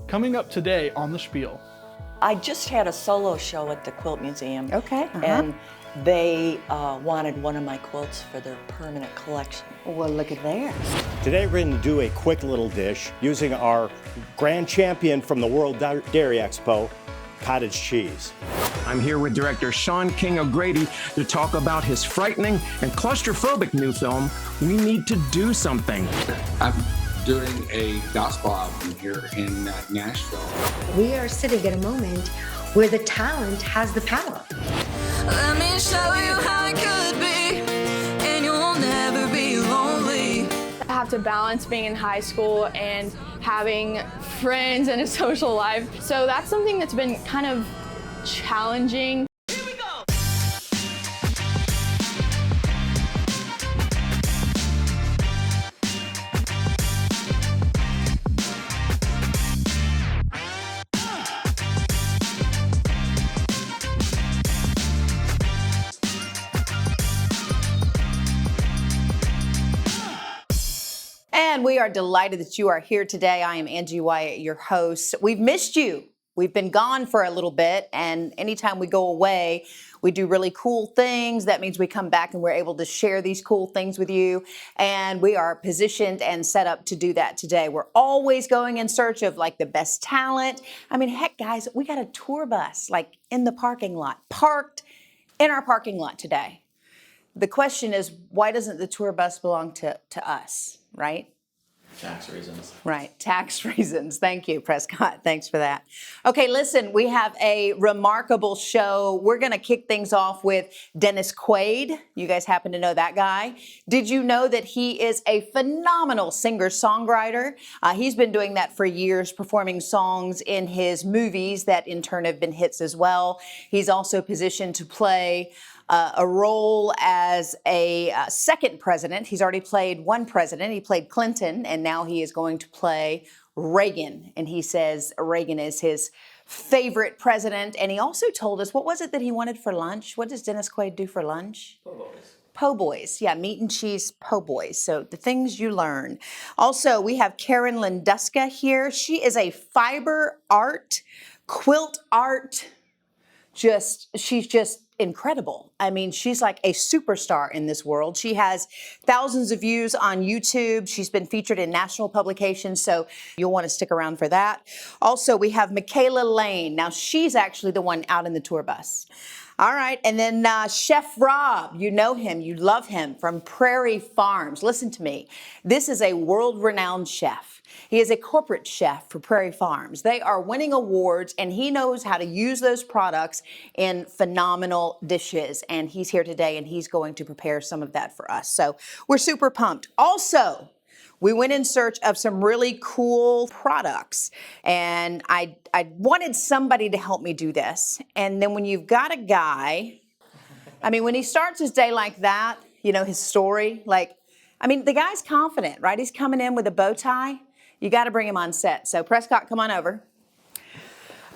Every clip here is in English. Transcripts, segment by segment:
Coming up today on the Spiel. I just had a solo show at the Quilt Museum. Okay. And they wanted one of my quilts for their permanent collection. Well, look at there. Today we're going to do a quick little dish using our grand champion from the World Dairy Expo, cottage cheese. I'm here with director Sean King O'Grady to talk about his frightening and claustrophobic new film, We Need to Do Something. I'm doing a gospel album here in Nashville. We are sitting at a moment where the talent has the power. Let me show you how it could be, and you'll never be lonely. I have to balance being in high school and having friends and a social life. So that's something that's been kind of challenging. Here we go. And we are delighted that you are here today. I am Angie Wyatt, your host. We've missed you. We've been gone for a little bit, and anytime we go away, we do really cool things. That means we come back and we're able to share these cool things with you, and we are positioned and set up to do that today. We're always going in search of like the best talent. I mean, heck, guys, we got a tour bus like in the parking lot, parked in our parking lot today. The question is, why doesn't the tour bus belong to us, right? Tax reasons. Right, tax reasons. Thank you, Prescott. Thanks for that. Okay, listen, we have a remarkable show. We're going to kick things off with Dennis Quaid. You guys happen to know that guy? Did you know that he is a phenomenal singer-songwriter? He's been doing that for years, performing songs in his movies that in turn have been hits as well. He's also positioned to play a role as a second president. He's already played one president. He played Clinton, and now he is going to play Reagan. And he says Reagan is his favorite president. And he also told us, what was it that he wanted for lunch? What does Dennis Quaid do for lunch? Po' boys. Po' boys, yeah, meat and cheese po' boys. So the things you learn. Also, we have Karen Linduska here. She is a fiber art, quilt art, she's just incredible. I mean, she's like a superstar in this world. She has thousands of views on YouTube. She's been featured in national publications, so you'll want to stick around for that. Also, we have Mikayla Lane. Now, she's actually the one out in the tour bus. All right, and then Chef Rob, you know him, you love him, from Prairie Farms. Listen to me. This is a world-renowned chef. He is a corporate chef for Prairie Farms. They are winning awards, and he knows how to use those products in phenomenal dishes. And he's here today, and he's going to prepare some of that for us. So we're super pumped. Also, we went in search of some really cool products, and I wanted somebody to help me do this. And then when you've got a guy, I mean, when he starts his day like that, you know, his story, like, I mean, the guy's confident, right? He's coming in with a bow tie. You got to bring him on set. So Prescott, come on over.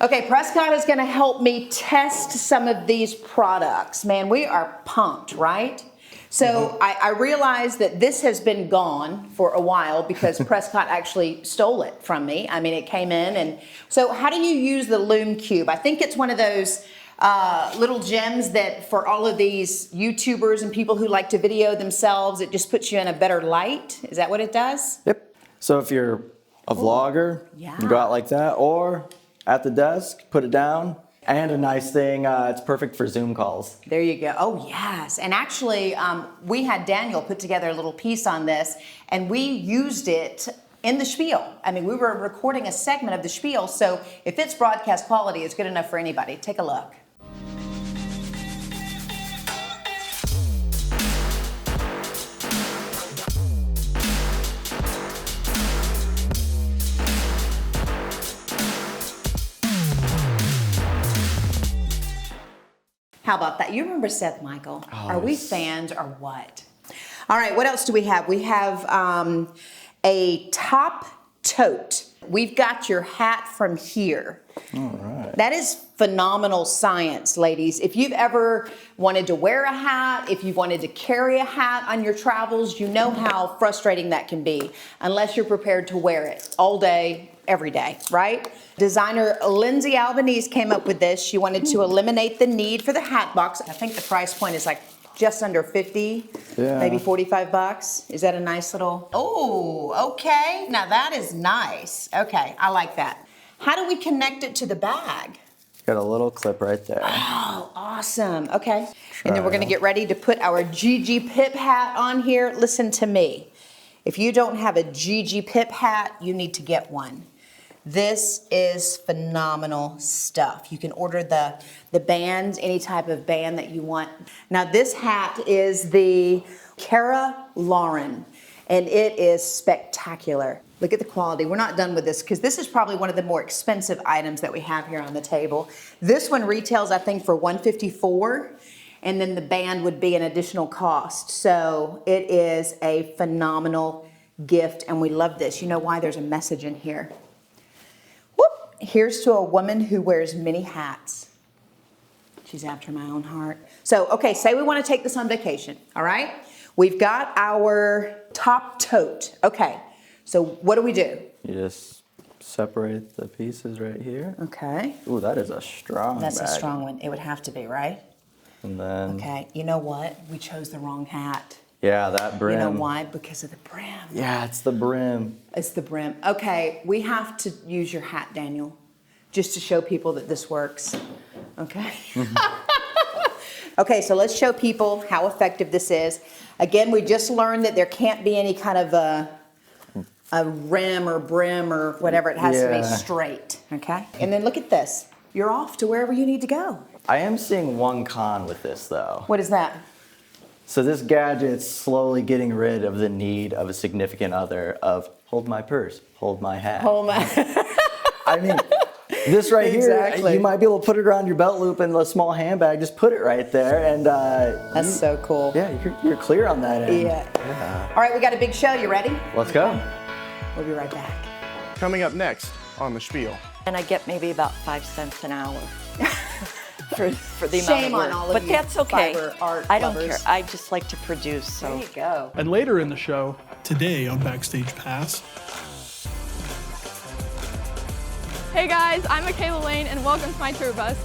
Okay, Prescott is going to help me test some of these products. Man, we are pumped, right? So I realized that this has been gone for a while because Prescott actually stole it from me. I mean, it came in. And so how do you use the Lume Cube? I think it's one of those little gems that for all of these YouTubers and people who like to video themselves, it just puts you in a better light. Is that what it does? Yep. So if you're a vlogger, you go out like that, or at the desk, put it down. And a nice thing, it's perfect for Zoom calls. There you go. Oh, yes. And actually, we had Daniel put together a little piece on this, and we used it in the Spiel. I mean, we were recording a segment of the Spiel, so if it's broadcast quality, it's good enough for anybody. Take a look. How about that? You remember Seth Michael? Oh, are we fans or what? All right, what else do we have? We have a top tote. We've got your hat from here. All right. That is phenomenal science, ladies. If you've ever wanted to wear a hat, if you've wanted to carry a hat on your travels, you know how frustrating that can be unless you're prepared to wear it all day, every day, right? Designer Lindsay Albanese came up with this. She wanted to eliminate the need for the hat box. I think the price point is like just under 50, maybe 45 bucks. Is that a nice little, oh, okay. Now that is nice. Okay, I like that. How do we connect it to the bag? Got a little clip right there. Oh, awesome. Okay. And then we're gonna get ready to put our Gigi Pip hat on here. Listen to me. If you don't have a Gigi Pip hat, you need to get one. This is phenomenal stuff. You can order the bands, any type of band that you want. Now this hat is the Cara Lauren, and it is spectacular. Look at the quality. We're not done with this because this is probably one of the more expensive items that we have here on the table. This one retails, I think, for $154, and then the band would be an additional cost. So it is a phenomenal gift, and we love this. You know why? There's a message in here. Whoop! Here's to a woman who wears many hats. She's after my own heart. So, okay, say we want to take this on vacation, all right? We've got our top tote. Okay. So what do? You just separate the pieces right here. Okay. Ooh, that is a strong That's bag. a strong one. It would have to be, right? And then... Okay, you know what? We chose the wrong hat. Yeah, that brim. You know why? Because of the brim. Yeah, it's the brim. It's the brim. Okay, we have to use your hat, Daniel, just to show people that this works. Okay? Okay, so let's show people how effective this is. Again, we just learned that there can't be any kind of a rim or brim or whatever. It has to be straight, okay? And then look at this. You're off to wherever you need to go. I am seeing one con with this, though. What is that? So this gadget's slowly getting rid of the need of a significant other of hold my purse, hold my hat. Hold my... I mean, this right Exactly. here, you might be able to put it around your belt loop in a small handbag. Just put it right there, and That's so cool. yeah, you're clear on that end. Yeah. All right, we got a big show. You ready? Let's go. We'll be right back. Coming up next on The Spiel. And I get maybe about 5 cents an hour for the amount Shame of on work. all of But you that's okay. fiber art I don't lovers. care. I just like to produce. So There you go. And later in the show, Today on Backstage Pass. Hey guys, I'm Mikayla Lane and welcome to my tour bus.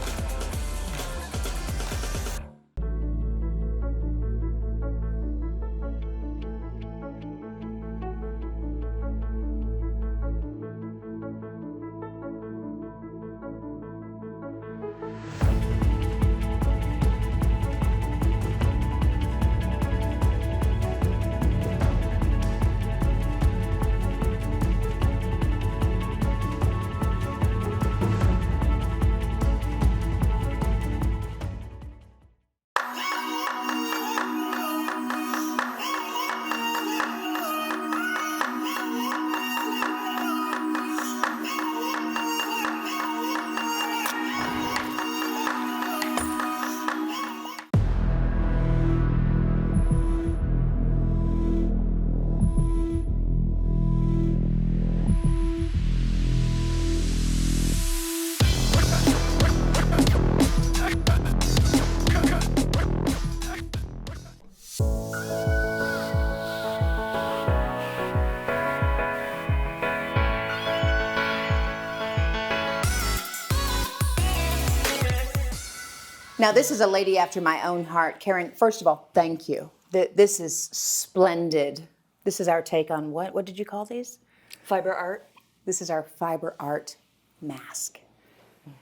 Now, this is a lady after my own heart. Karen, first of all, thank you. This is splendid. This is our take on what? What did you call these? fiber art. This is our fiber art mask.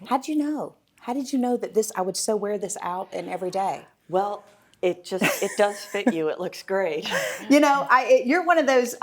How'd you know? How did you know that this, I would so wear this out and every day? Well, it does fit you. It looks great. You know, you're one of those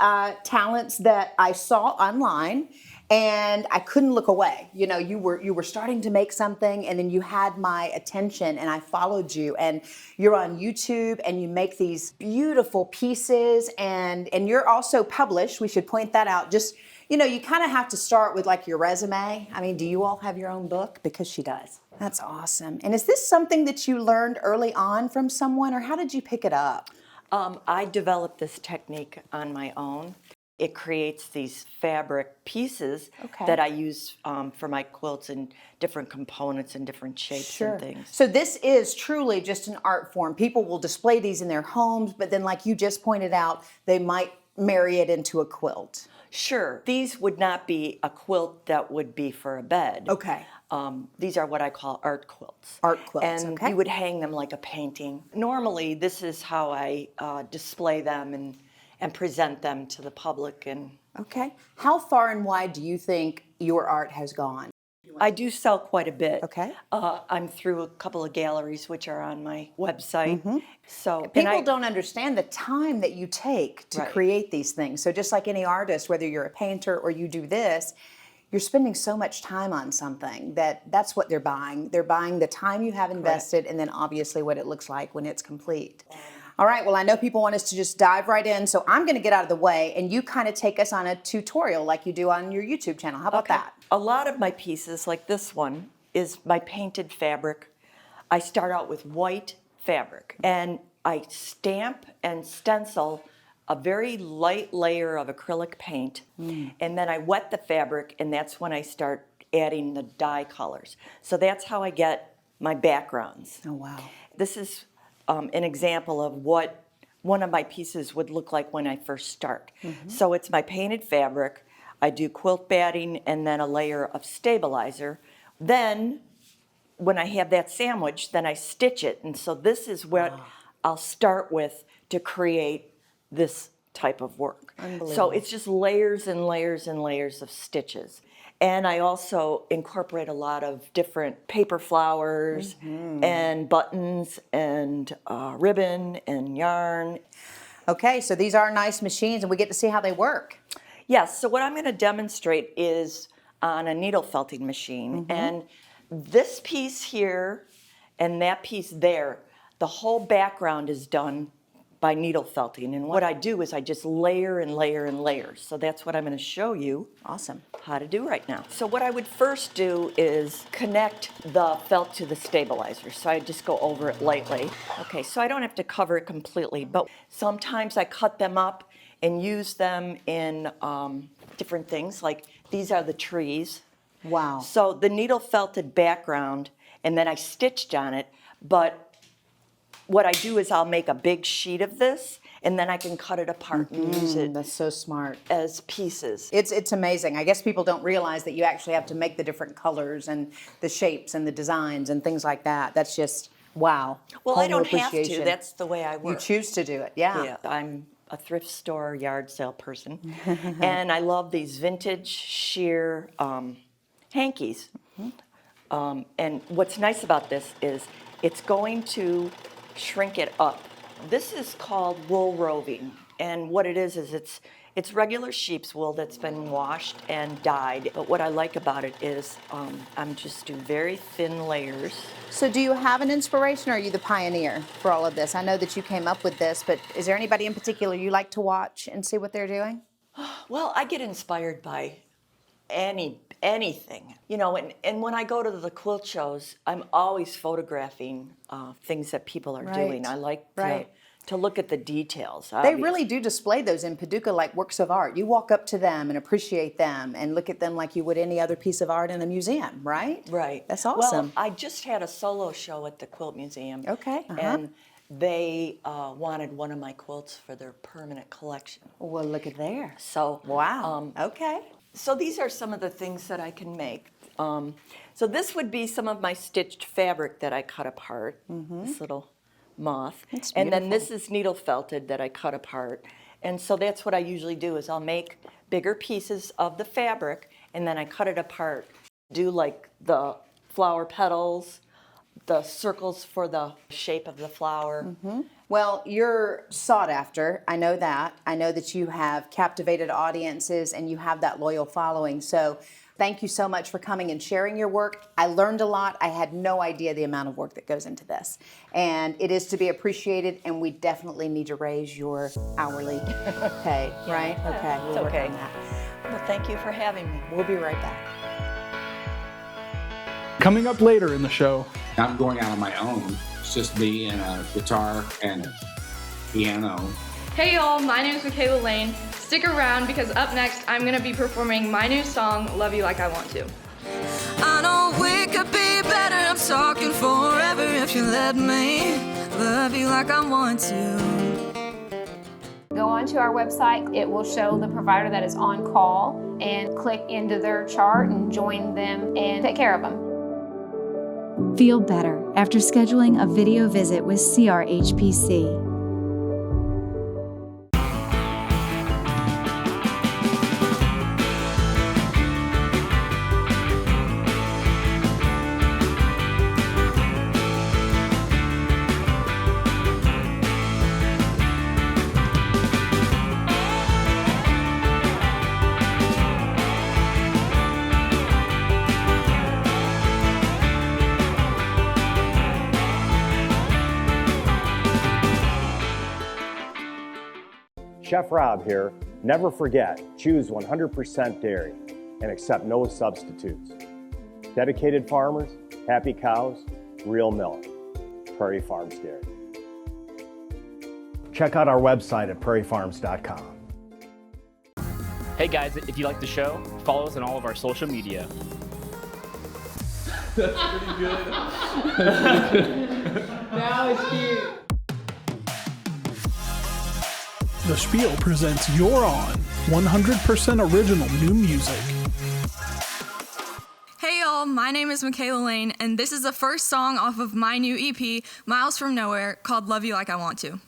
talents that I saw online and I couldn't look away. You know, you were starting to make something and then you had my attention and I followed you, and you're on YouTube and you make these beautiful pieces, and you're also published. We should point that out. Just, you know, you kind of have to start with like your resume. I mean, do you all have your own book? Because she does. That's awesome. And is this something that you learned early on from someone, or how did you pick it up? I developed this technique on my own. It creates these fabric pieces that I use for my quilts in different components and different shapes and things. So this is truly just an art form. People will display these in their homes, but then like you just pointed out, they might marry it into a quilt. Sure. These would not be a quilt that would be for a bed. Okay. These are what I call art quilts. Art quilts, and okay. you would hang them like a painting. Normally, this is how I display them and present them to the public. And Okay. How far and wide do you think your art has gone? I do sell quite a bit. Okay. I'm through a couple of galleries which are on my website. So People don't understand the time that you take to Right. create these things. So just like any artist, whether you're a painter or you do this, you're spending so much time on something that's what they're buying. They're buying the time you have invested and then obviously what it looks like when it's complete. All right, well, I know people want us to just dive right in, so I'm going to get out of the way and you kind of take us on a tutorial like you do on your YouTube channel. How about that? A lot of my pieces, like this one, is my painted fabric. I start out with white fabric and I stamp and stencil a very light layer of acrylic paint, and then I wet the fabric, and that's when I start adding the dye colors. So that's how I get my backgrounds. Oh, wow. This is an example of what one of my pieces would look like when I first start. So it's my painted fabric, I do quilt batting, and then a layer of stabilizer. Then, when I have that sandwich, then I stitch it, and so this is what I'll start with to create this type of work. So it's just layers and layers and layers of stitches. And I also incorporate a lot of different paper flowers and buttons and ribbon and yarn. Okay, so these are nice machines and we get to see how they work. Yes, so what I'm going to demonstrate is on a needle felting machine. And this piece here and that piece there, the whole background is done by needle felting. And what I do is I just layer and layer and layer. So that's what I'm going to show you how to do right now. So what I would first do is connect the felt to the stabilizer. So I just go over it lightly. Okay, so I don't have to cover it completely, but sometimes I cut them up and use them in different things. Like these are the trees. Wow. So the needle felted background, and then I stitched on it, but what I do is I'll make a big sheet of this, and then I can cut it apart and use it. That's so smart. As pieces. It's amazing. I guess people don't realize that you actually have to make the different colors and the shapes and the designs and things like that. That's just, wow. Well, Whole I new don't have to. appreciation. That's the way I work. You choose to do it, yeah. I'm a thrift store yard sale person, and I love these vintage sheer hankies. And what's nice about this is it's going to shrink it up. This is called wool roving, and what it is it's regular sheep's wool that's been washed and dyed. But what I like about it is I'm just do very thin layers. So do you have an inspiration, or are you the pioneer for all of this? I know that you came up with this, but is there anybody in particular you like to watch and see what they're doing? Well, I get inspired by anything, you know, and when I go to the quilt shows, I'm always photographing things that people are doing. I like to look at the details. They really do display those in Paducah like works of art. You walk up to them and appreciate them and look at them like you would any other piece of art in a museum, right? Right. That's awesome. Well, I just had a solo show at the Quilt Museum. Okay. And they wanted one of my quilts for their permanent collection. Well, look at there. So, wow. Okay. So these are some of the things that I can make. So this would be some of my stitched fabric that I cut apart, this little moth. And then this is needle felted that I cut apart. And so that's what I usually do is I'll make bigger pieces of the fabric and then I cut it apart. Do like the flower petals, the circles for the shape of the flower. Well, you're sought after. I know that. I know that you have captivated audiences and you have that loyal following. So thank you so much for coming and sharing your work. I learned a lot. I had no idea the amount of work that goes into this. And it is to be appreciated, and we definitely need to raise your hourly pay, right? Okay, we'll work on that. Well, thank you for having me. We'll be right back. Coming up later in the show. I'm going out on my own. It's just me and a guitar and a piano. Hey y'all, my name is Mikayla Lane. Stick around because up next I'm gonna be performing my new song, Love You Like I Want To. I know we could be better. I'm talking forever if you let me love you like I want to. go onto our website, it will show the provider that is on call, and click into their chart and join them and take care of them. Feel better after scheduling a video visit with CRHPC. Chef Rob here. Never forget, choose 100% dairy and accept no substitutes. Dedicated farmers, happy cows, real milk. Prairie Farms Dairy. Check out our website at prairiefarms.com. Hey guys, if you like the show, follow us on all of our social media. That's pretty good. Now it's cute. The Spiel presents You're On, 100% original new music. Hey y'all, my name is Mikayla Lane, and this is the first song off of my new EP, Miles from Nowhere, called Love You Like I Want To.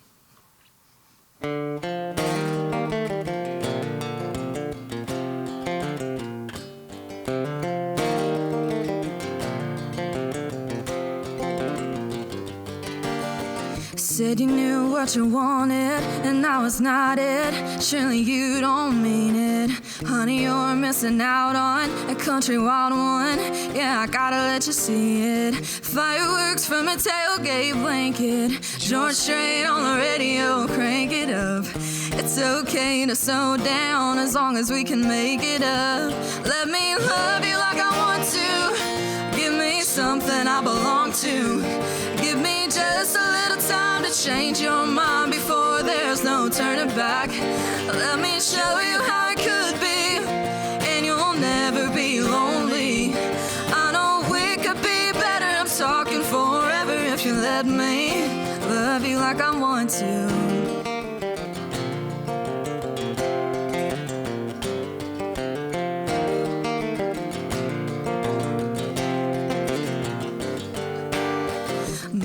Said you knew what you wanted, and now it's not it. Surely you don't mean it. Honey, you're missing out on a country wild one. Yeah, I gotta let you see it. Fireworks from a tailgate blanket. George Strait on the radio, crank it up. It's okay to slow down as long as we can make it up. Let me love you like I want to. Give me something I belong to. Give me just a little time to change your mind before there's no turning back. Let me show you how it could be, and you'll never be lonely. I know we could be better, I'm talking forever if you let me love you like I want to.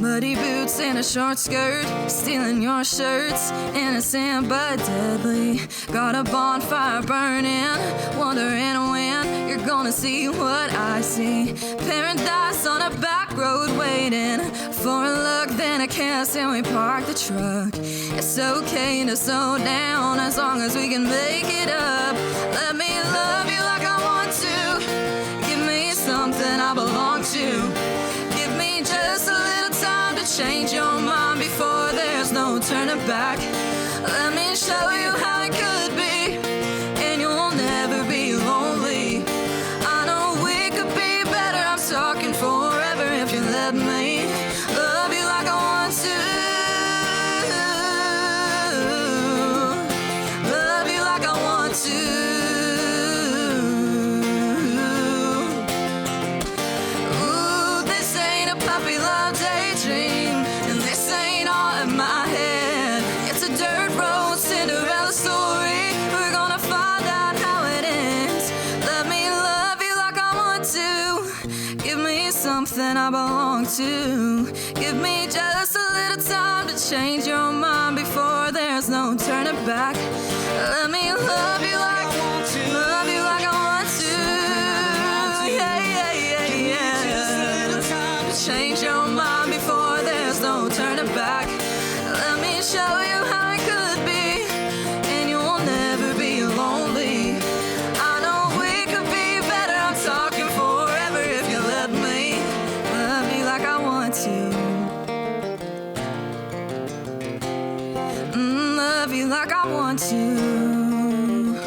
Muddy boots and a short skirt, stealing your shirts, innocent but deadly. Got a bonfire burning, wondering when you're gonna see what I see. Paradise on a back road waiting for a look, then a kiss and we park the truck. It's okay to slow down as long as we can make it up. Let me love you like I want to. Give me something I belong to. Give me just a little time to change your mind before there's no turning back. Let me show you how it could be, and you'll never be lonely. I know we could be better, I'm talking forever if you let me love you like I want to. Love you like I want to. Something I belong to. Give me just a little time to change your mind before there's no turning back. Let me love you like I want to. Love you like I want to. Yeah, yeah, yeah, yeah. Just a little time to change your mind before there's no turning back. Let me show you how it could be, and you'll never be lonely. I know we could be better, I'm talking forever if you let me like I want to. Love you like I want to.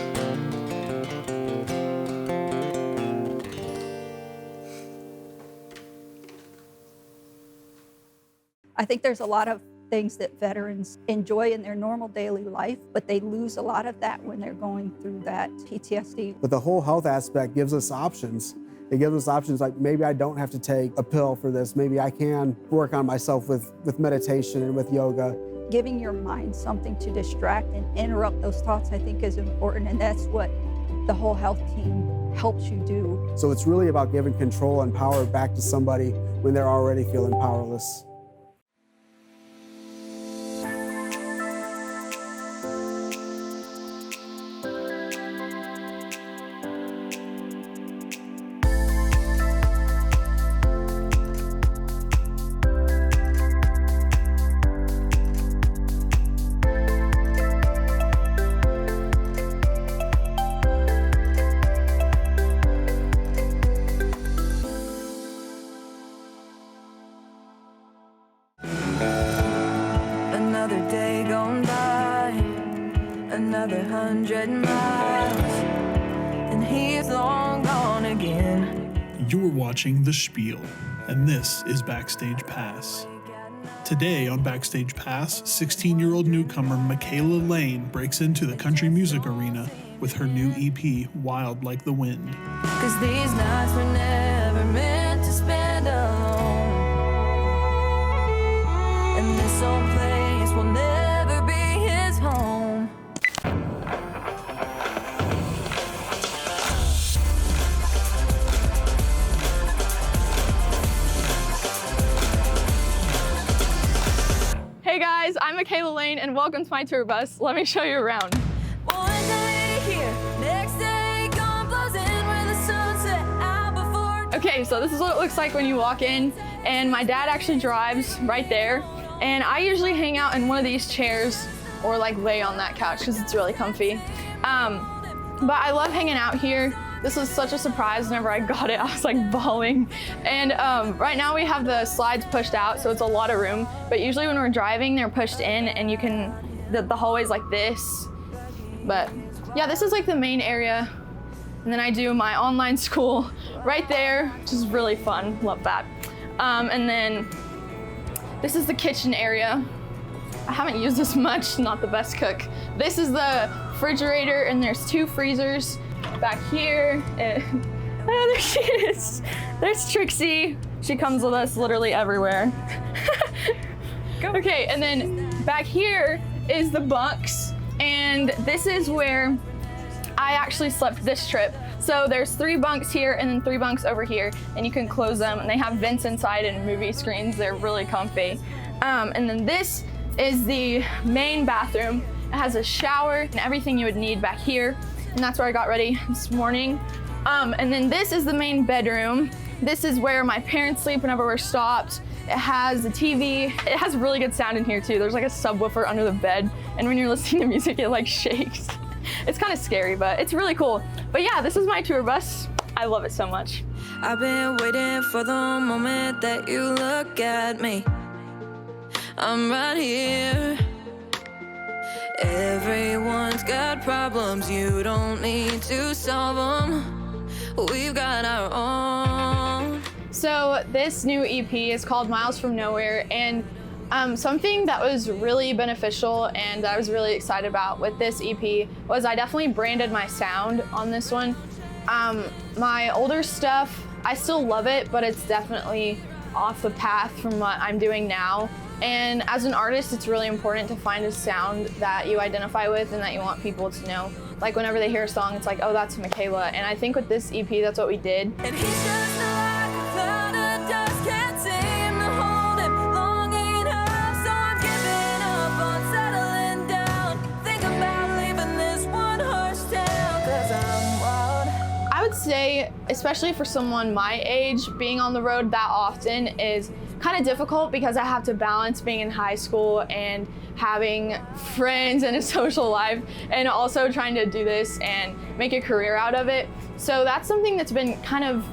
I think there's a lot of things that veterans enjoy in their normal daily life, but they lose a lot of that when they're going through that PTSD. But the whole health aspect gives us options. It gives us options like maybe I don't have to take a pill for this. Maybe I can work on myself with meditation and with yoga. giving your mind something to distract and interrupt those thoughts, I think, is important, and that's what the whole health team helps you do. So it's really about giving control and power back to somebody when they're already feeling powerless. Another day gone by, another 100 miles, and he's long gone again. You're watching The Spiel, and this is Backstage Pass. Today on Backstage Pass, 16-year-old newcomer Mikayla Lane breaks into the country music arena with her new EP, Wild Like the Wind. 'Cause these nights were never meant to spend alone, and this old place will never be his home. Hey guys, I'm Mikayla Lane and welcome to my tour bus. Let me show you around. One day here, next day gone, blows in where the sunset out before. Okay, so this is what it looks like when you walk in, and my dad actually drives right there, and I usually hang out in one of these chairs or like lay on that couch because it's really comfy. But I love hanging out here. This was such a surprise whenever I got it. I was like bawling. And right now we have the slides pushed out, so it's a lot of room. But usually when we're driving, they're pushed in and you can, the hallway's like this. But yeah, this is like the main area. And then I do my online school right there, which is really fun, love that. And then this is the kitchen area. I haven't used this much, not the best cook. This is the refrigerator and there's 2 freezers back here. And, oh, there she is. There's Trixie. She comes with us literally everywhere. Okay, and then back here is the bunks. And this is where I actually slept this trip. So there's 3 bunks here and then 3 bunks over here, and you can close them, and they have vents inside and movie screens. They're really comfy. And then this is the main bathroom. It has a shower and everything you would need back here, and that's where I got ready this morning. And then this is the main bedroom. This is where my parents sleep whenever we're stopped. It has a TV. It has really good sound in here too. There's like a subwoofer under the bed, and when you're listening to music, it like shakes. It's kind of scary, but it's really cool. But yeah, this is my tour bus. I love it so much. I've been waiting for the moment that you look at me. I'm right here. Everyone's got problems, you don't need to solve them. We've got our own. So this new EP is called Miles From Nowhere, and something that was really beneficial and I was really excited about with this EP was I definitely branded my sound on this one. My older stuff, I still love it, but it's definitely off the path from what I'm doing now. And as an artist, it's really important to find a sound that you identify with and that you want people to know. Like whenever they hear a song, it's like, oh, that's Mikayla. And I think with this EP, that's what we did. And he's just like a cloud of dust, can't seem to hold him long enough. So I'm giving up on settling down. Think about leaving this one-horse town, 'cause I'm wild. I would say, especially for someone my age, being on the road that often is kind of difficult because I have to balance being in high school and having friends and a social life, and also trying to do this and make a career out of it. So that's something that's been kind of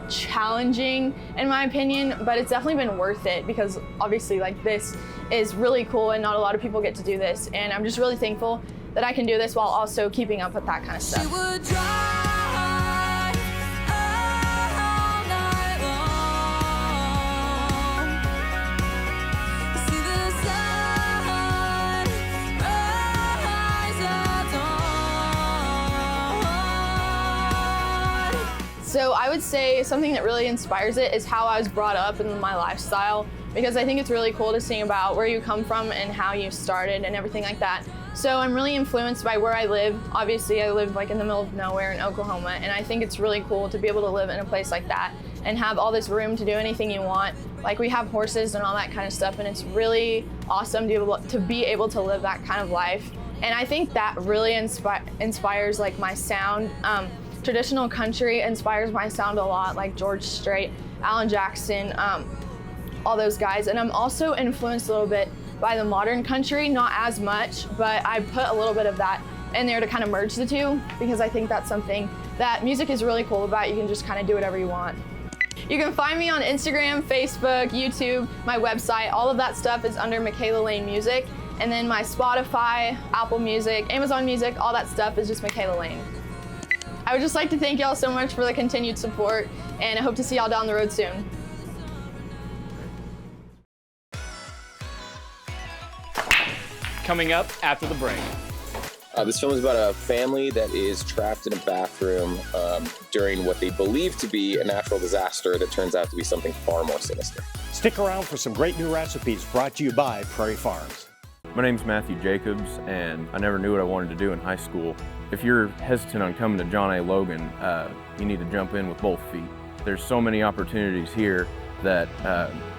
challenging in my opinion, but it's definitely been worth it because obviously like this is really cool and not a lot of people get to do this, and I'm just really thankful that I can do this while also keeping up with that kind of stuff. She would drive all night long. See the sun rise at dawn. So So I would say something that really inspires it is how I was brought up and my lifestyle, because I think it's really cool to sing about where you come from and how you started and everything like that. So I'm really influenced by where I live. Obviously, I live like in the middle of nowhere in Oklahoma, and I think it's really cool to be able to live in a place like that and have all this room to do anything you want. Like, we have horses and all that kind of stuff, and it's really awesome to be able to live that kind of life. And I think that really inspires like my sound. Traditional country inspires my sound a lot, like George Strait, Alan Jackson, all those guys. And I'm also influenced a little bit by the modern country, not as much, but I put a little bit of that in there to kind of merge the two, because I think that's something that music is really cool about. You can just kind of do whatever you want. You can find me on Instagram, Facebook, YouTube, my website. All of that stuff is under Mikayla Lane Music. And then my Spotify, Apple Music, Amazon Music, all that stuff is just Mikayla Lane. I would just like to thank y'all so much for the continued support, and I hope to see y'all down the road soon. Coming up after the break. This film is about a family that is trapped in a bathroom during what they believe to be a natural disaster that turns out to be something far more sinister. Stick around for some great new recipes brought to you by Prairie Farms. My name's Matthew Jacobs, and I never knew what I wanted to do in high school. If you're hesitant on coming to John A. Logan, you need to jump in with both feet. There's so many opportunities here that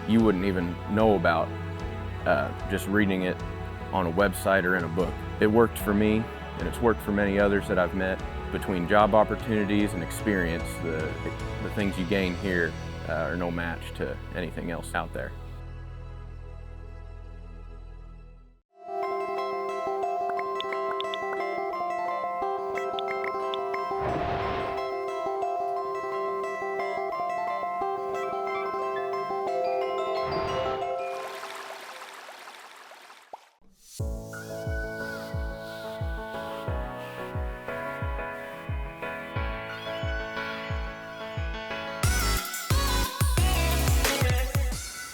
you wouldn't even know about just reading it on a website or in a book. It worked for me, and it's worked for many others that I've met. Between job opportunities and experience, the things you gain here are no match to anything else out there.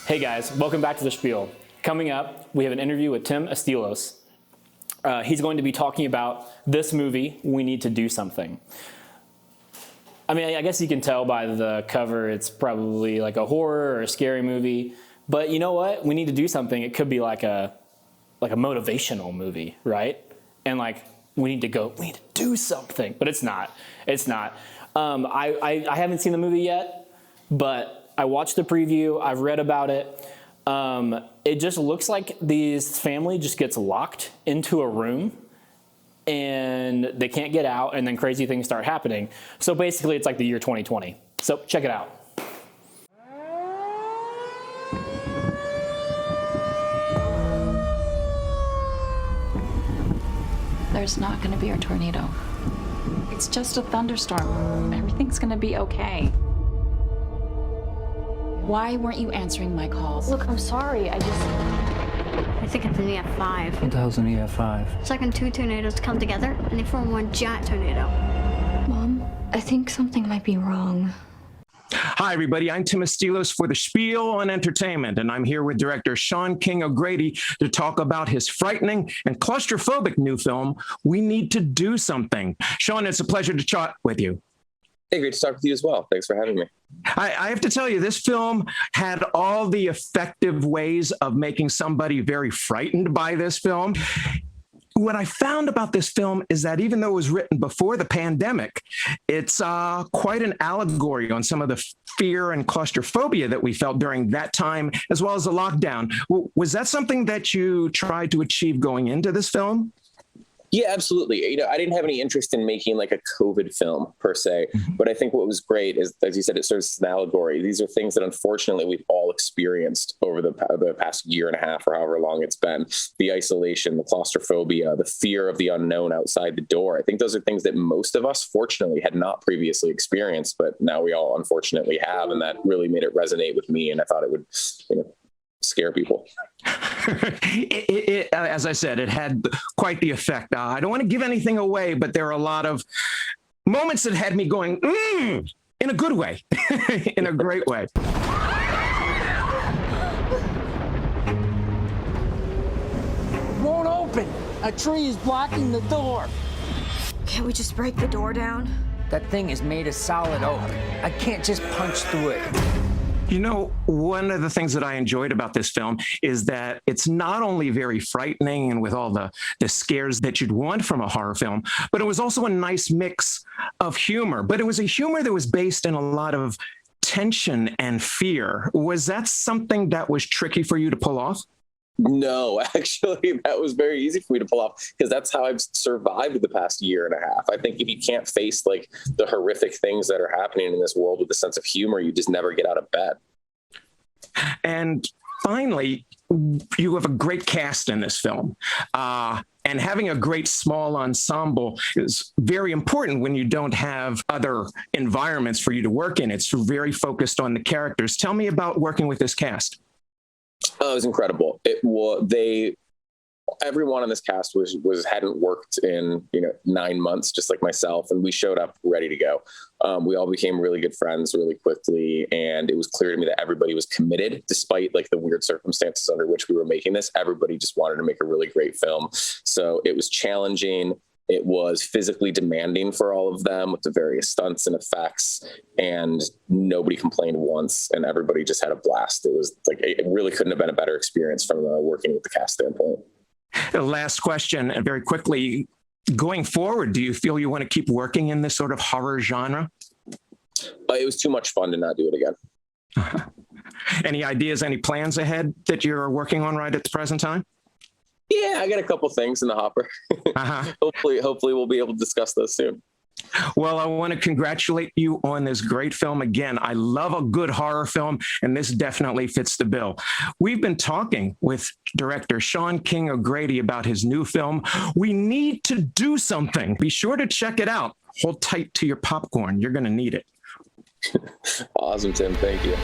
Hey guys, welcome back to the Spiel. Coming up, we have an interview with Tim Estiloz. He's going to be talking about this movie, We Need to Do Something. I mean, I guess you can tell by the cover it's probably like a horror or a scary movie, but you know what? We Need to Do Something. It could be like a motivational movie, right? And like, we need to do something, but it's not. It's not. I haven't seen the movie yet, but I watched the preview, I've read about it. It just looks like this family just gets locked into a room and they can't get out, and then crazy things start happening. So basically it's like the year 2020. So check it out. There's not gonna be a tornado. It's just a thunderstorm. Everything's gonna be okay. Why weren't you answering my calls? Look, I'm sorry. I think it's an EF5. What the hell's an EF5? It's like when two tornadoes come together and they form one giant tornado. Mom, I think something might be wrong. Hi, everybody. I'm Tim Estiloz for the Spiel on Entertainment, and I'm here with director Sean King O'Grady to talk about his frightening and claustrophobic new film, We Need to Do Something. Sean, it's a pleasure to chat with you. Hey, great to talk with you as well. Thanks for having me. I have to tell you, this film had all the effective ways of making somebody very frightened by this film. What I found about this film is that even though it was written before the pandemic, it's quite an allegory on some of the fear and claustrophobia that we felt during that time, as well as the lockdown. Was that something that you tried to achieve going into this film? Yeah, absolutely. I didn't have any interest in making like a COVID film per se, but I think what was great is, as you said, it serves as an allegory. These are things that unfortunately we've all experienced over the past year and a half or however long it's been. The isolation, the claustrophobia, the fear of the unknown outside the door. I think those are things that most of us, fortunately, had not previously experienced, but now we all unfortunately have, and that really made it resonate with me, and I thought it would, scare people. As I said, it had quite the effect. I don't want to give anything away, but there are a lot of moments that had me going, in a good way, in a great way. It won't open. A tree is blocking the door. Can't we just break the door down? That thing is made of solid oak. I can't just punch through it. You know, one of the things that I enjoyed about this film is that it's not only very frightening and with all the scares that you'd want from a horror film, but it was also a nice mix of humor. But it was a humor that was based in a lot of tension and fear. Was that something that was tricky for you to pull off? No, actually, that was very easy for me to pull off because that's how I've survived the past year and a half. I think if you can't face like the horrific things that are happening in this world with a sense of humor, you just never get out of bed. And finally, you have a great cast in this film. And having a great small ensemble is very important when you don't have other environments for you to work in. It's very focused on the characters. Tell me about working with this cast. Oh, it was incredible. Everyone in this cast hadn't worked in 9 months, just like myself, and we showed up ready to go. We all became really good friends really quickly, and it was clear to me that everybody was committed, despite like the weird circumstances under which we were making this. Everybody just wanted to make a really great film, so it was challenging. It was physically demanding for all of them with the various stunts and effects, and nobody complained once, and everybody just had a blast. It was like, it really couldn't have been a better experience from working with the cast standpoint. The last question, and very quickly, going forward, do you feel you want to keep working in this sort of horror genre? It was too much fun to not do it again. Any ideas, any plans ahead that you're working on right at the present time? Yeah, I got a couple things in the hopper. Hopefully we'll be able to discuss those soon. Well, I want to congratulate you on this great film again. I love a good horror film, and this definitely fits the bill. We've been talking with director Sean King O'Grady about his new film, We Need to Do Something. Be sure to check it out. Hold tight to your popcorn. You're going to need it. Awesome, Tim. Thank you.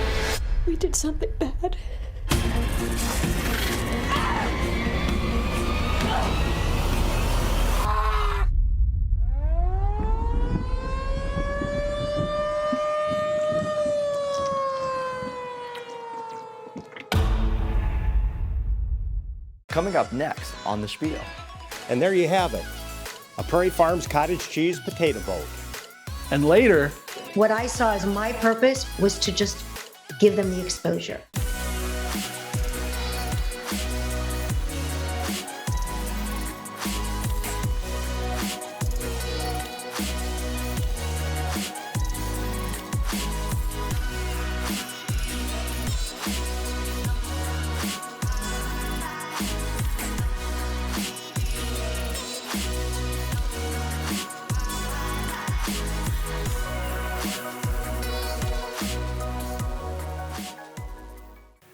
We did something bad. Coming up next on the Spiel. And there you have it, a Prairie Farms Cottage Cheese Potato Boat. And later, what I saw as my purpose was to just give them the exposure.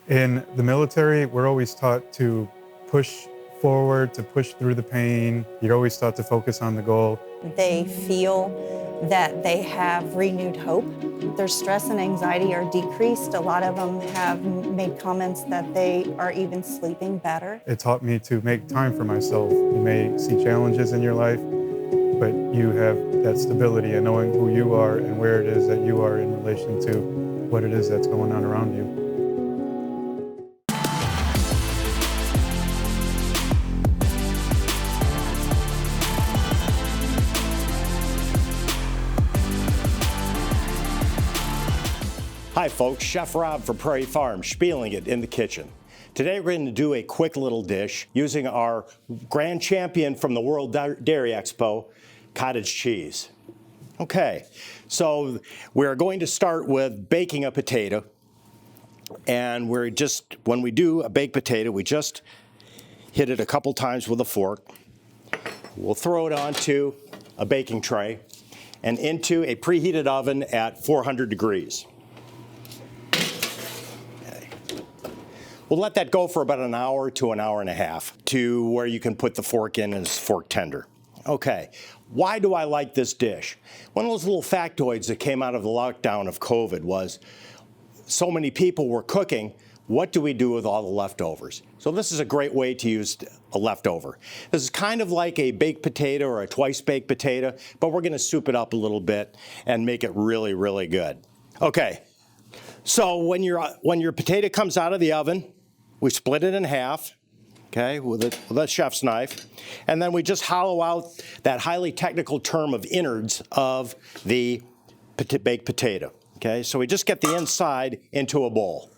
In the military, we're always taught to push forward, to push through the pain. You're always taught to focus on the goal. They feel that they have renewed hope. Their stress and anxiety are decreased. A lot of them have made comments that they are even sleeping better. It taught me to make time for myself. You may see challenges in your life, but you have that stability and knowing who you are and where it is that you are in relation to what it is that's going on around you. Hi folks, Chef Rob for Prairie Farms, spieling it in the kitchen. Today we're going to do a quick little dish using our grand champion from the World Dairy Expo, cottage cheese. Okay, so we're going to start with baking a potato. And when we do a baked potato, we just hit it a couple times with a fork. We'll throw it onto a baking tray and into a preheated oven at 400 degrees. We'll let that go for about an hour to an hour and a half to where you can put the fork in and it's fork tender. Okay, why do I like this dish? One of those little factoids that came out of the lockdown of COVID was so many people were cooking, what do we do with all the leftovers? So this is a great way to use a leftover. This is kind of like a baked potato or a twice baked potato, but we're gonna soup it up a little bit and make it really, really good. Okay, so when your potato comes out of the oven, we split it in half, okay, with a chef's knife. And then we just hollow out that highly technical term of innards of the baked potato, okay? So we just get the inside into a bowl.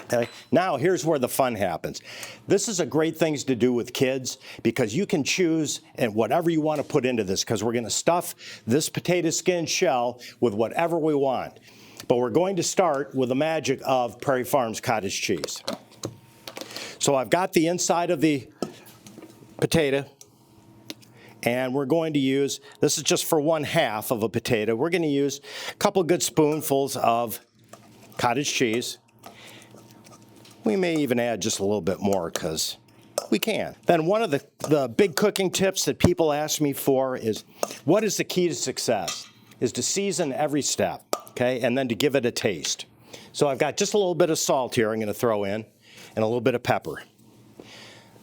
Okay. Now here's where the fun happens. This is a great thing to do with kids because you can choose and whatever you want to put into this because we're going to stuff this potato skin shell with whatever we want. But we're going to start with the magic of Prairie Farms cottage cheese. So I've got the inside of the potato and we're going to use, this is just for 1/2 of a potato, we're going to use a couple good spoonfuls of cottage cheese. We may even add just a little bit more because we can. Then one of the big cooking tips that people ask me for is, what is the key to success? Is to season every step, okay, and then to give it a taste. So I've got just a little bit of salt here I'm going to throw in, and a little bit of pepper.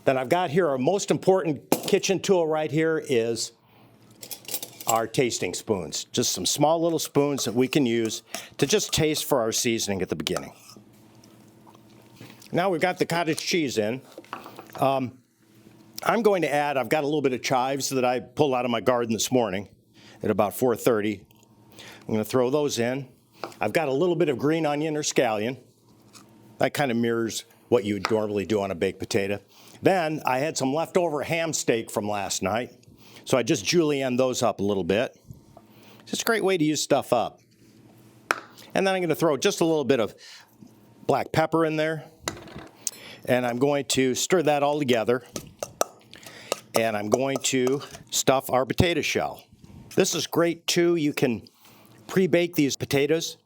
Then I've got here our most important kitchen tool right here is our tasting spoons. Just some small little spoons that we can use to just taste for our seasoning at the beginning. Now we've got the cottage cheese in. I'm going to add, I've got a little bit of chives that I pulled out of my garden this morning at about 4:30. I'm going to throw those in. I've got a little bit of green onion or scallion. That kind of mirrors what you would normally do on a baked potato. Then I had some leftover ham steak from last night, so I just julienne those up a little bit. It's just a great way to use stuff up. And then I'm going to throw just a little bit of black pepper in there. And I'm going to stir that all together. And I'm going to stuff our potato shell. This is great too. You can pre-bake these potatoes.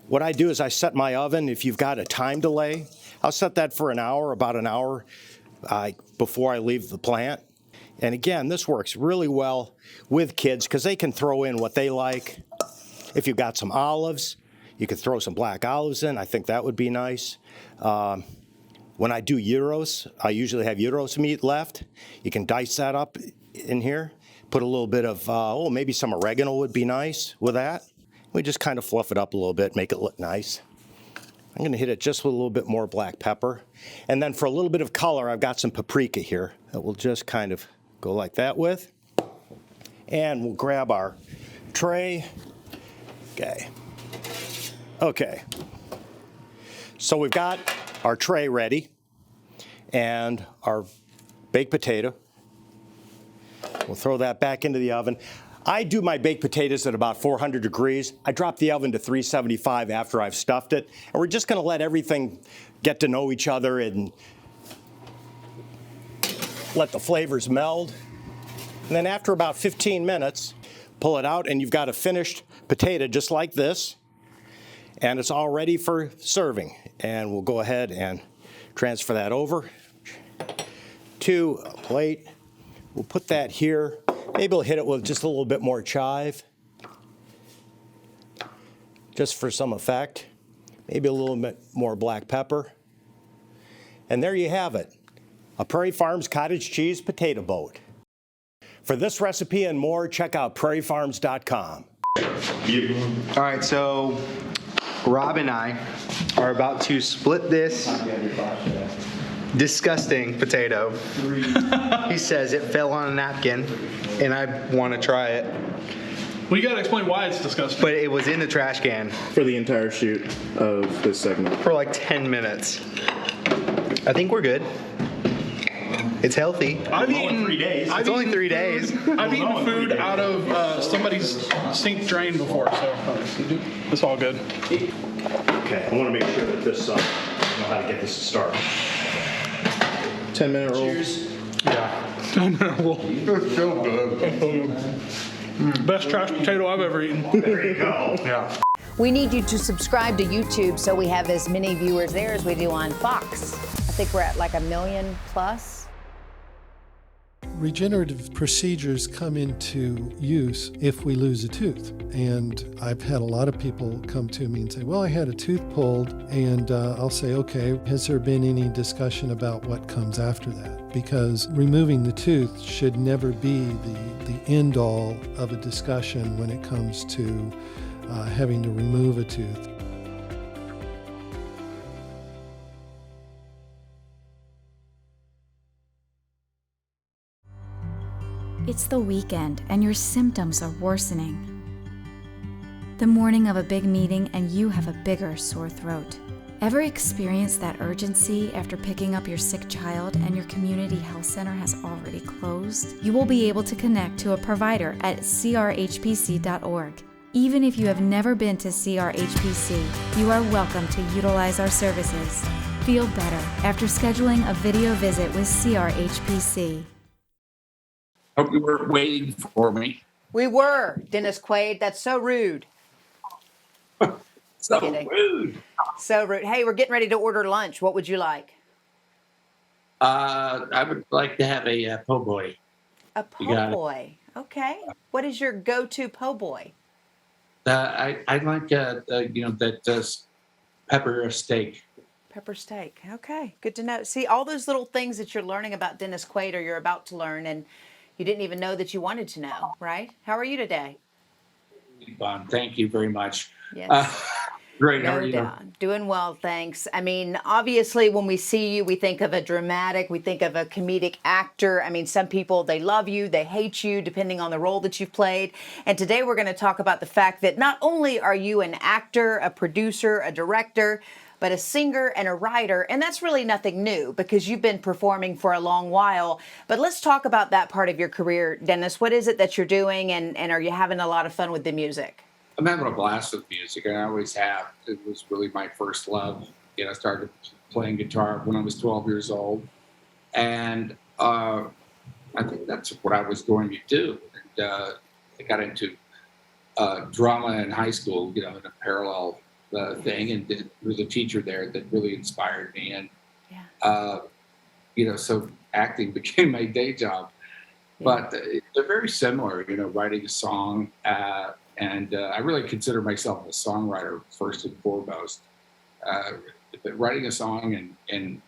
What I do is I set my oven, if you've got a time delay, I'll set that for an hour, about an hour before I leave the plant. And again, this works really well with kids because they can throw in what they like. If you've got some olives, you could throw some black olives in. I think that would be nice. When I do gyros, I usually have gyros meat left. You can dice that up in here. Put a little bit of, maybe some oregano would be nice with that. We just kind of fluff it up a little bit, make it look nice. I'm going to hit it just with a little bit more black pepper. And then for a little bit of color, I've got some paprika here that we'll just kind of go like that with. And we'll grab our tray. Okay. So we've got our tray ready and our baked potato. We'll throw that back into the oven. I do my baked potatoes at about 400 degrees. I drop the oven to 375 after I've stuffed it. And we're just going to let everything get to know each other and let the flavors meld. And then after about 15 minutes, pull it out and you've got a finished potato just like this. And it's all ready for serving. And we'll go ahead and transfer that over to a plate. We'll put that here. Maybe we'll hit it with just a little bit more chive, just for some effect. Maybe a little bit more black pepper. And there you have it, a Prairie Farms Cottage Cheese Potato Boat. For this recipe and more, check out prairiefarms.com. All right, so Rob and I are about to split this disgusting potato. He says it fell on a napkin, and I want to try it. Well, you gotta explain why it's disgusting. But it was in the trash can. For the entire shoot of this segment. For like 10 minutes. I think we're good. It's healthy. I've eaten 3 days. It's only 3 days. I've eaten food out of somebody's sink drain before, so it's all good. Okay, I want to make sure that this, I know how to get this to start. 10-minute rule. Cheers. Yeah. 10-minute rule. It's so good. Best trash potato I've ever eaten. There you go. Yeah. We need you to subscribe to YouTube so we have as many viewers there as we do on Fox. I think we're at like 1 million plus. Regenerative procedures come into use if we lose a tooth. And I've had a lot of people come to me and say, well, I had a tooth pulled. And I'll say, okay, has there been any discussion about what comes after that? Because removing the tooth should never be the end all of a discussion when it comes to having to remove a tooth. It's the weekend and your symptoms are worsening. The morning of a big meeting and you have a bigger sore throat. Ever experienced that urgency after picking up your sick child and your community health center has already closed? You will be able to connect to a provider at crhpc.org. Even if you have never been to CRHPC, you are welcome to utilize our services. Feel better after scheduling a video visit with CRHPC. Hope you were waiting for me. We were, Dennis Quaid. That's so rude. So Kidding. rude. So rude. Hey, we're getting ready to order lunch. What would you like? I would like to have a po' boy. A You got po' it. boy. Okay. What is your go-to po' boy? I like that pepper steak. Pepper steak. Okay. Good to know. See, all those little things that you're learning about Dennis Quaid or you're about to learn, and you didn't even know that you wanted to know, right? How are you today? Thank you very much. Yes. Great. How are No you? doubt. Doing well, thanks. I mean, obviously, when we see you, we think of a dramatic, we think of a comedic actor. I mean, some people, they love you, they hate you, depending on the role that you've played. And today we're going to talk about the fact that not only are you an actor, a producer, a director, but a singer and a writer. And that's really nothing new because you've been performing for a long while. But let's talk about that part of your career, Dennis. What is it that you're doing, and are you having a lot of fun with the music? I'm having a blast with music, and I always have. It was really my first love. I started playing guitar when I was 12 years old, and I think that's what I was going to do. And I got into drama in high school, in a parallel thing, and there was a teacher there that really inspired me, and so acting became my day job. But they're very similar, writing a song. And I really consider myself a songwriter first and foremost. But writing a song and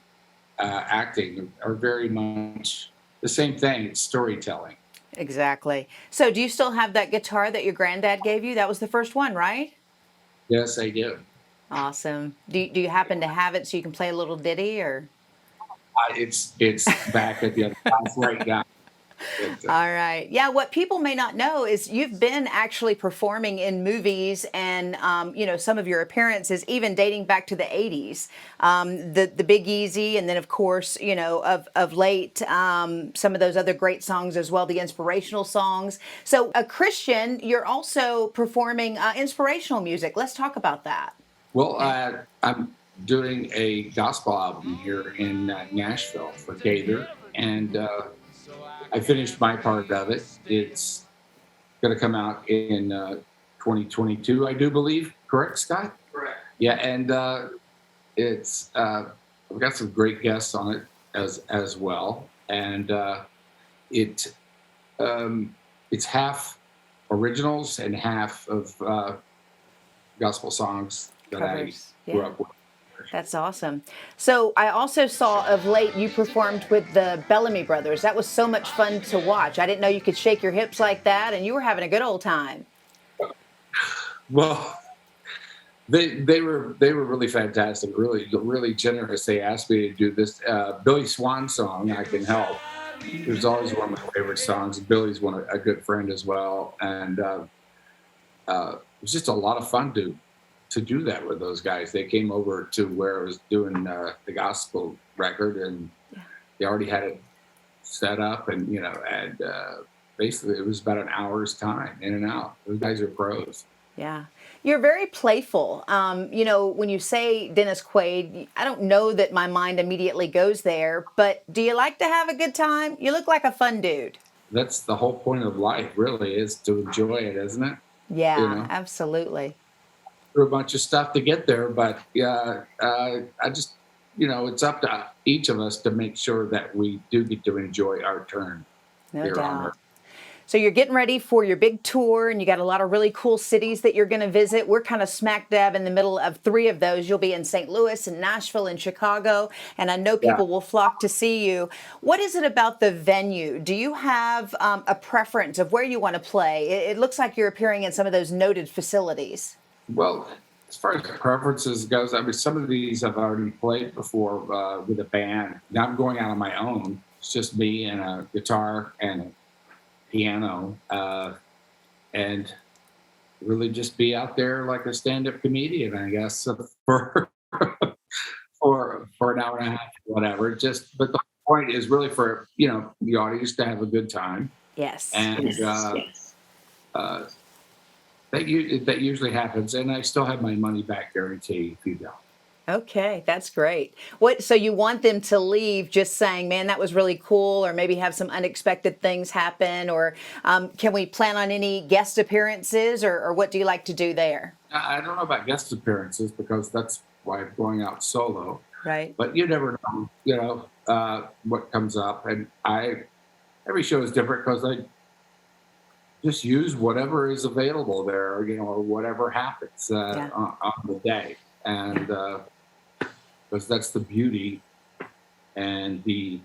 acting are very much the same thing. It's storytelling. Exactly. So do you still have that guitar that your granddad gave you? That was the first one, right? Yes, I do. Awesome. Do you happen to have it so you can play a little ditty, or? It's back at the other house right now. All right. Yeah, what people may not know is you've been actually performing in movies and, some of your appearances, even dating back to the 80s. The Big Easy, and then, of course, of late, some of those other great songs as well, the inspirational songs. So a Christian, you're also performing inspirational music. Let's talk about that. Well, I'm doing a gospel album here in Nashville for Gaither, and I finished my part of it. It's going to come out in 2022, I do believe. Correct, Scott? Correct. Yeah, and it's we've got some great guests on it as well, and it's half originals and half of gospel songs that Covers. I grew up with. That's awesome. So I also saw of late you performed with the Bellamy Brothers. That was so much fun to watch. I didn't know you could shake your hips like that, and you were having a good old time. Well, they were really fantastic, really generous. They asked me to do this Billy Swan song, I Can Help. It was always one of my favorite songs. Billy's a good friend as well, and it was just a lot of fun to do that with those guys. They came over to where I was doing the gospel record, and they already had it set up, and basically it was about an hour's time in and out. Those guys are pros. Yeah. You're very playful. When you say Dennis Quaid, I don't know that my mind immediately goes there, but do you like to have a good time? You look like a fun dude. That's the whole point of life, really, is to enjoy it, isn't it? Yeah, absolutely. Through a bunch of stuff to get there, but I just, it's up to each of us to make sure that we do get to enjoy our turn. No doubt. So you're getting ready for your big tour, and you got a lot of really cool cities that you're going to visit. We're kind of smack dab in the middle of 3 of those. You'll be in St. Louis and Nashville and Chicago, and I know people will flock to see you. What is it about the venue? Do you have a preference of where you want to play? It looks like you're appearing in some of those noted facilities. Well, as far as preferences goes, I mean, some of these I've already played before with a band. Now I'm going out on my own. It's just me and a guitar and piano, and really just be out there like a stand-up comedian, I guess, for for an hour and a half, whatever. Just, but the point is really for the audience to have a good time. Yes. And that usually happens, and I still have my money back guarantee if you don't. Okay, that's great. So you want them to leave just saying, man, that was really cool, or maybe have some unexpected things happen, or can we plan on any guest appearances, or what do you like to do there? I don't know about guest appearances because that's why I'm going out solo. Right. But you never know, what comes up, and every show is different because I just use whatever is available there, or whatever happens on the day, and because that's the beauty and the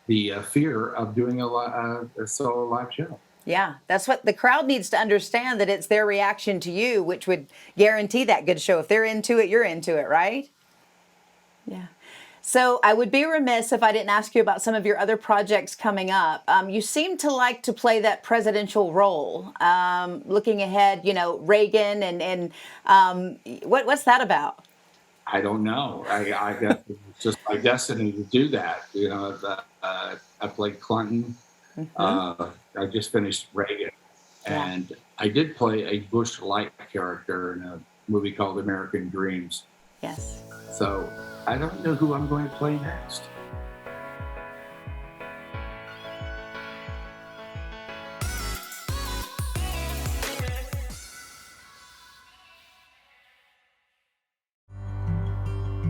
fear of doing a solo live show. Yeah, that's what the crowd needs to understand, that it's their reaction to you, which would guarantee that good show. If they're into it, you're into it, right? Yeah. So I would be remiss if I didn't ask you about some of your other projects coming up. You seem to like to play that presidential role. Looking ahead, Reagan, and what's that about? I don't know. I guess it's just my destiny to do that. I played Clinton. I just finished Reagan, and I did play a Bush-like character in a movie called American Dreams. Yes. So I don't know who I'm going to play next.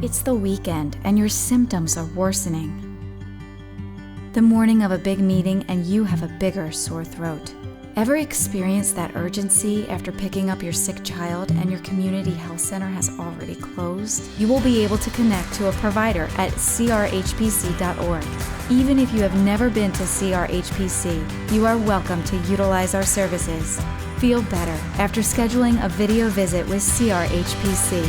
It's the weekend and your symptoms are worsening. The morning of a big meeting and you have a bigger sore throat. Ever experienced that urgency after picking up your sick child and your community health center has already closed? You will be able to connect to a provider at crhpc.org. Even if you have never been to CRHPC, you are welcome to utilize our services. Feel better after scheduling a video visit with CRHPC.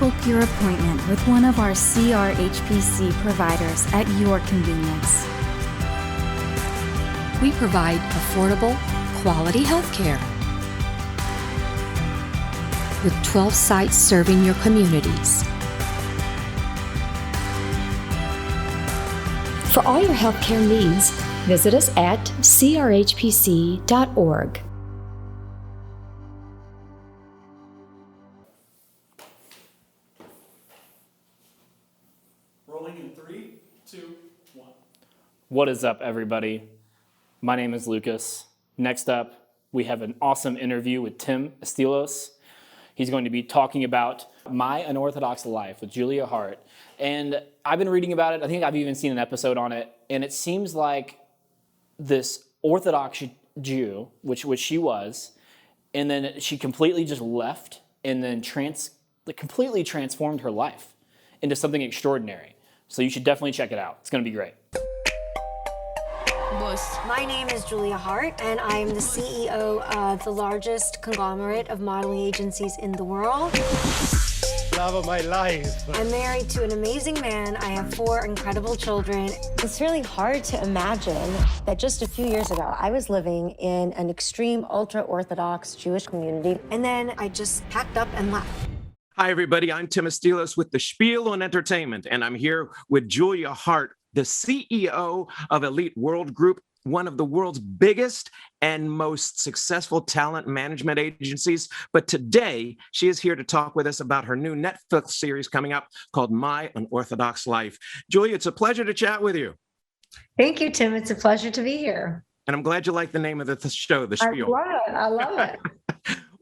Book your appointment with one of our CRHPC providers at your convenience. We provide affordable, quality health care with 12 sites serving your communities. For all your healthcare needs, visit us at crhpc.org. Rolling in 3, 2, 1. What is up, everybody? My name is Lucas. Next up, we have an awesome interview with Tim Estiloz. He's going to be talking about My Unorthodox Life with Julia Haart. And I've been reading about it. I think I've even seen an episode on it. And it seems like this Orthodox Jew, which she was, and then she completely just left and then completely transformed her life into something extraordinary. So you should definitely check it out. It's going to be great. My name is Julia Haart, and I am the CEO of the largest conglomerate of modeling agencies in the world. Love of my life. I'm married to an amazing man. I have 4 incredible children. It's really hard to imagine that just a few years ago, I was living in an extreme ultra-Orthodox Jewish community, and then I just packed up and left. Hi, everybody. I'm Tim Estiloz with the SPIELOn Entertainment, and I'm here with Julia Haart, the CEO of Elite World Group, one of the world's biggest and most successful talent management agencies. But today, she is here to talk with us about her new Netflix series coming up called My Unorthodox Life. Julia, it's a pleasure to chat with you. Thank you, Tim. It's a pleasure to be here. And I'm glad you like the name of the show, The Spiel. I love it.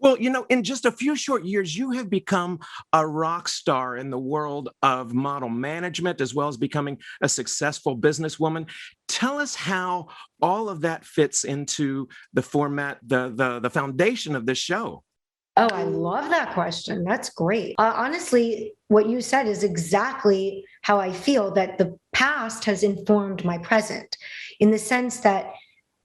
Well, in just a few short years, you have become a rock star in the world of model management, as well as becoming a successful businesswoman. Tell us how all of that fits into the format, the foundation of this show. Oh, I love that question. That's great. Honestly, what you said is exactly how I feel, that the past has informed my present, in the sense that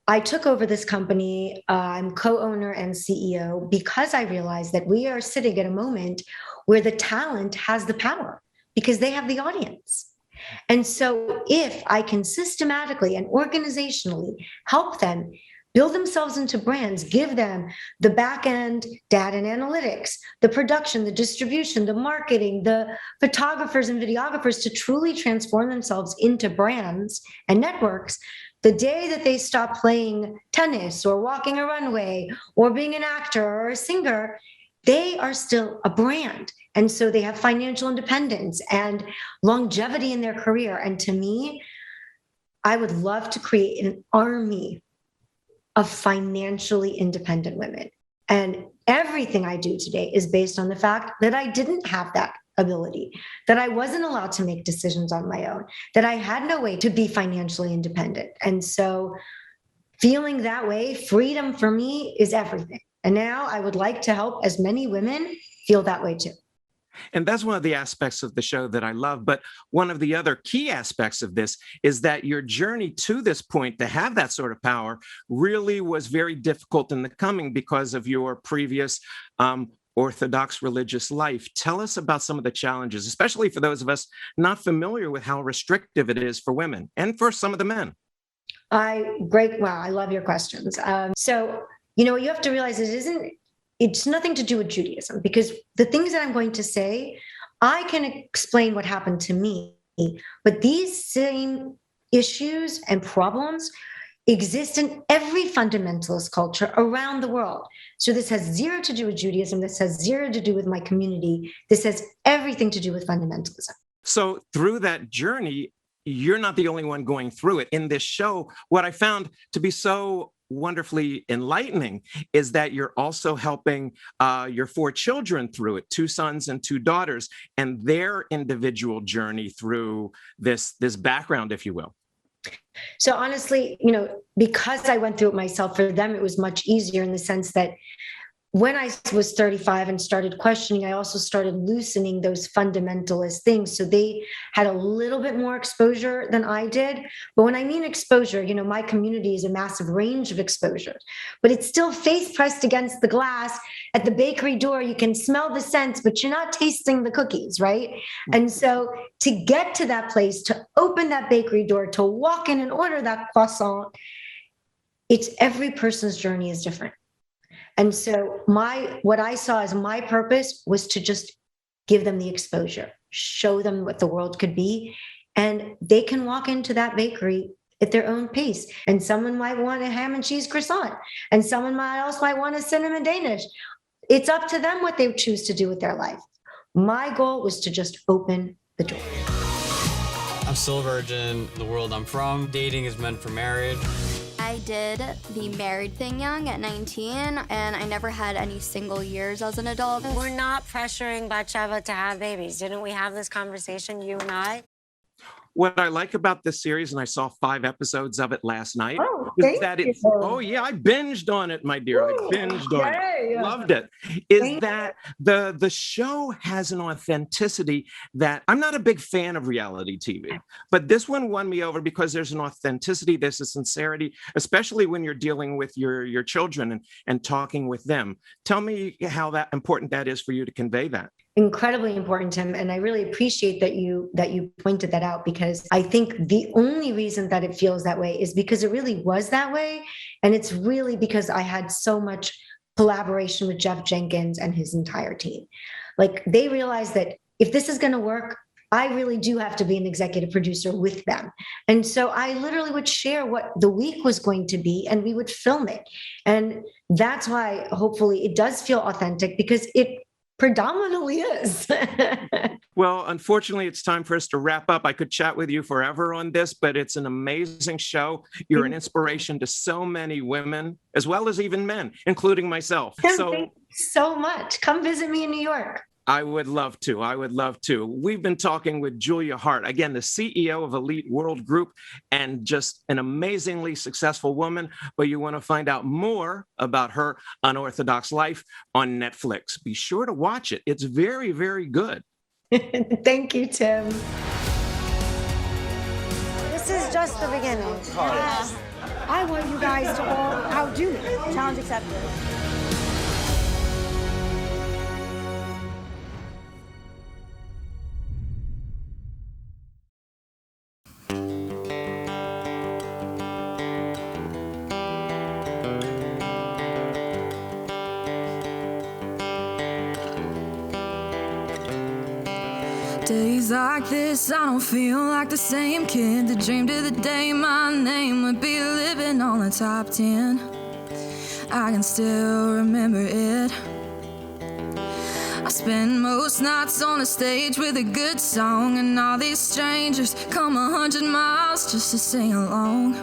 I took over this company. I'm co-owner and CEO because I realized that we are sitting at a moment where the talent has the power because they have the audience. And so if I can systematically and organizationally help them build themselves into brands, give them the back end data and analytics, the production, the distribution, the marketing, the photographers and videographers to truly transform themselves into brands and networks, the day that they stop playing tennis or walking a runway or being an actor or a singer, they are still a brand. And so they have financial independence and longevity in their career. And to me, I would love to create an army of financially independent women. And everything I do today is based on the fact that I didn't have that ability, that I wasn't allowed to make decisions on my own, that I had no way to be financially independent. And so feeling that way, freedom for me is everything. And now I would like to help as many women feel that way too. And that's one of the aspects of the show that I love. But one of the other key aspects of this is that your journey to this point to have that sort of power really was very difficult in the coming because of your previous Orthodox religious life. Tell us about some of the challenges, especially for those of us not familiar with how restrictive it is for women and for some of the men. Wow, I love your questions. So, what you have to realize is it's nothing to do with Judaism, because the things that I'm going to say, I can explain what happened to me, but these same issues and problems exist in every fundamentalist culture around the world. So this has zero to do with Judaism. This has zero to do with my community. This has everything to do with fundamentalism. So through that journey, you're not the only one going through it. In this show, what I found to be so wonderfully enlightening is that you're also helping your 4 children through it, 2 sons and 2 daughters, and their individual journey through this background, if you will. So honestly, because I went through it myself, for them, it was much easier in the sense that when I was 35 and started questioning, I also started loosening those fundamentalist things. So they had a little bit more exposure than I did. But when I mean exposure, my community is a massive range of exposures, but it's still face pressed against the glass at the bakery door. You can smell the scents, but you're not tasting the cookies, right? And so to get to that place, to open that bakery door, to walk in and order that croissant, it's every person's journey is different. And so what I saw as my purpose was to just give them the exposure, show them what the world could be, and they can walk into that bakery at their own pace. And someone might want a ham and cheese croissant, and someone else might want a cinnamon Danish. It's up to them what they choose to do with their life. My goal was to just open the door. I'm still a virgin. The world I'm from, dating is meant for marriage. I did the married thing young at 19, and I never had any single years as an adult. We're not pressuring Batsheva to have babies. Didn't we have this conversation, you and I? What I like about this series, and I saw 5 episodes of it last night, is that I binged on it, my dear. I binged on it. Loved it. Is that the show has an authenticity that I'm not a big fan of reality TV, but this one won me over because there's an authenticity, there's a sincerity, especially when you're dealing with your children and talking with them. Tell me how important that is for you to convey that. Incredibly important, Tim, and I really appreciate that you pointed that out, because I think the only reason that it feels that way is because it really was that way, and it's really because I had so much collaboration with Jeff Jenkins and his entire team. Like, they realized that if this is going to work, I really do have to be an executive producer with them. And so I literally would share what the week was going to be, and we would film it. And that's why hopefully it does feel authentic, because it predominantly is. Well, unfortunately, it's time for us to wrap up. I could chat with you forever on this, but it's an amazing show. You're an inspiration to so many women, as well as even men, including myself. Thank you so much. Come visit me in New York. I would love to. I would love to. We've been talking with Julia Haart, again, the CEO of Elite World Group, and just an amazingly successful woman. But you want to find out more about her unorthodox life on Netflix. Be sure to watch it. It's very, very good. Thank you, Tim. This is just the beginning. I want you guys to all outdo me. Challenge accepted. Days like this, I don't feel like the same kid that dreamed of the day my name would be living on the top 10. I can still remember it. I spend most nights on a stage with a good song, and all these strangers come 100 miles just to sing along.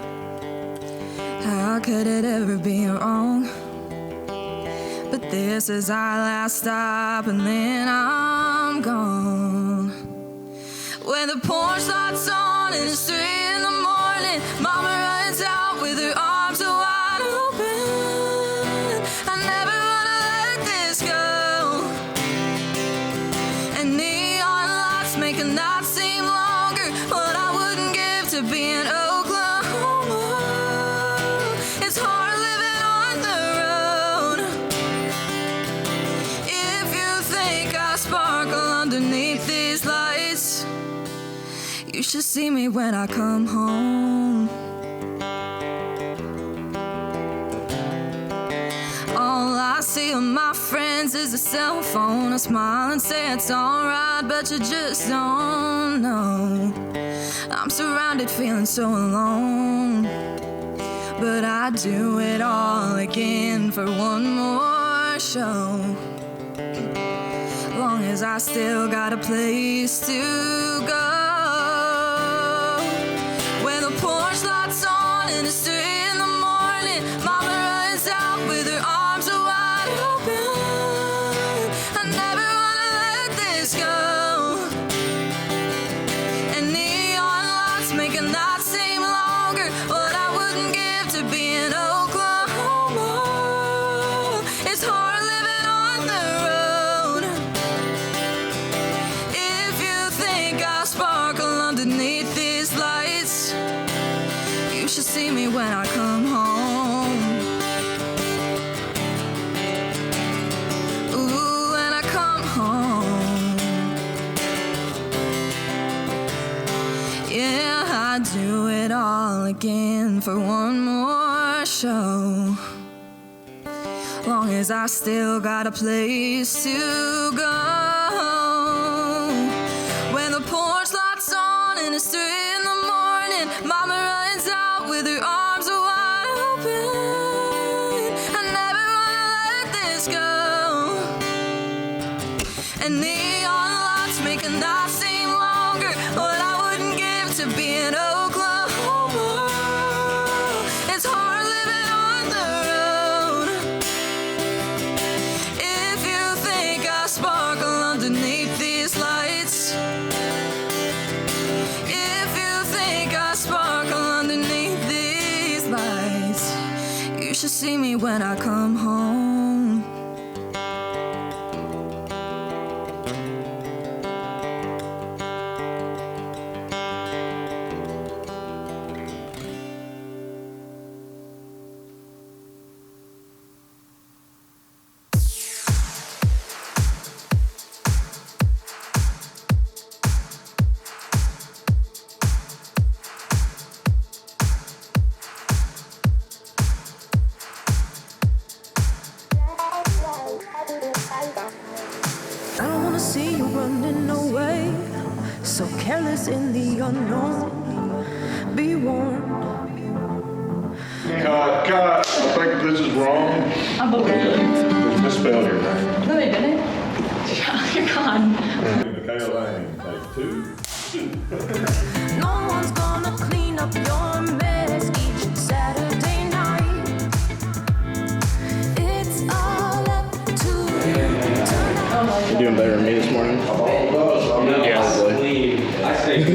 How could it ever be wrong? But this is our last stop, and then I'm gone. When the porch lights on and it's 3 in the morning, Mama runs out with her arms wide open. I never wanna let this go. And neon lights make a night seem longer. What I wouldn't give to be in Oklahoma. It's hard living on the road. If you think I sparkle underneath these lights, you should see me when I come home. All I see of my friends is a cell phone. I smile and say it's alright, but you just don't know. I'm surrounded feeling so alone, but I do it all again for one more show. Long as I still got a place to go. When the porch lights on and it's 3 in the morning, Mama runs out with her arms wide open. I never wanna let this go. And neon lights make a night seem longer. What I wouldn't give to be in Oklahoma. It's hard living on the road. If you think I sparkle underneath these lights, you should see me when I come home. Ooh, when I come home. Yeah, I do it all again for one more show. Long as I still got a place to go. When the porch lights on and it's 3 in the morning, Mama runs out with her arms wide open. I never wanna let this go. And neon lights make a night seem longer. What I wouldn't give to be in Oklahoma. It's hard living on the road. If you think I sparkle underneath these lights, if you think I sparkle underneath these lights, you should see me when I come home. I don't wanna see you running away, so careless in the unknown. Be warned. Cut. I think this is wrong. It's misspelled your name. No, they didn't. You're gone. Mikayla Lane, take 2. No one's gonna clean up your mess each Saturday night. It's all up to you tonight. You doing better than me this morning? Yes. Probably. I think